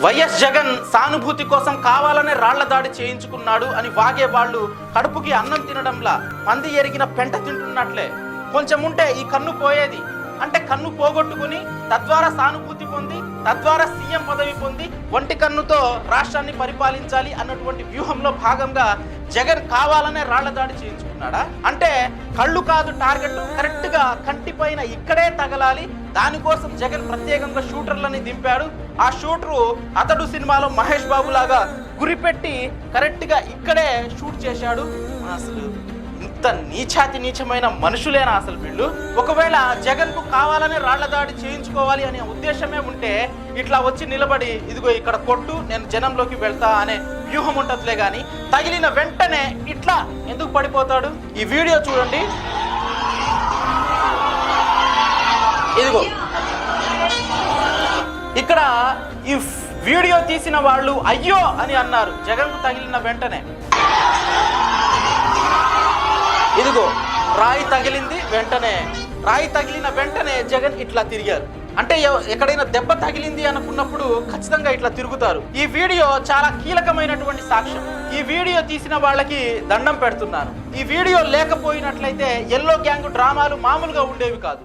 YS Jagan సానుభూతి కోసం కావాలనే రాళ్ల దాడి చేయించుకున్నాడు అని వాగే వాళ్ళు కడుపుకి అన్నం తినడంలా పంది ఎరిగిన పెంట తింటున్నట్లే. కొంచెం ఉంటే ఈ కన్ను పోయేది. అంటే కన్ను పోగొట్టుకుని తద్వారా సానుభూతి పొంది తద్వారా సీఎం పదవి పొంది ఒంటి కన్నుతో రాష్ట్రాన్ని పరిపాలించాలి అన్నటువంటి వ్యూహంలో భాగంగా జగన్ కావాలనే రాళ్ల దాడి చేయించుకున్నాడా? అంటే కళ్ళు కాదు టార్గెట్, కరెక్ట్ గా కంటి పైన ఇక్కడే తగలాలి. దానికోసం జగన్ ప్రత్యేకంగా షూటర్లని దింపాడు. ఆ షూటరు అతడు సినిమాలో మహేష్ బాబు లాగా గురిపెట్టి కరెక్ట్ గా ఇక్కడే షూట్ చేశాడు. అసలు ఇంత నీచమైన మనుషులేనా అసలు వీళ్ళు? ఒకవేళ జగన్ కు కావాలని రాళ్ల దాడి చేయించుకోవాలి అనే ఉద్దేశమే ఉంటే ఇట్లా వచ్చి నిలబడి ఇదిగో ఇక్కడ కొట్టు, నేను జనంలోకి వెళ్తా అనే వ్యూహం ఉంటదిలే గాని తగిలిన వెంటనే ఇట్లా ఎందుకు పడిపోతాడు? ఈ వీడియో చూడండి. ఇదిగో ఇక్కడ ఈ వీడియో తీసిన వాళ్ళు అయ్యో అని అన్నారు జగన్ కు తగిలిన వెంటనే. ఇదిగో రాయి తగిలింది, రాయి తగిలిన వెంటనే జగన్ ఇట్లా తిరిగారు. అంటే ఎక్కడైనా దెబ్బ తగిలింది అనుకున్నప్పుడు ఖచ్చితంగా ఇట్లా తిరుగుతారు. ఈ వీడియో చాలా కీలకమైనటువంటి సాక్ష్యం. ఈ వీడియో తీసిన వాళ్ళకి దండం పెడుతున్నాను. ఈ వీడియో లేకపోయినట్లయితే ఎల్లో గ్యాంగ్ డ్రామాలు మామూలుగా ఉండేవి కాదు.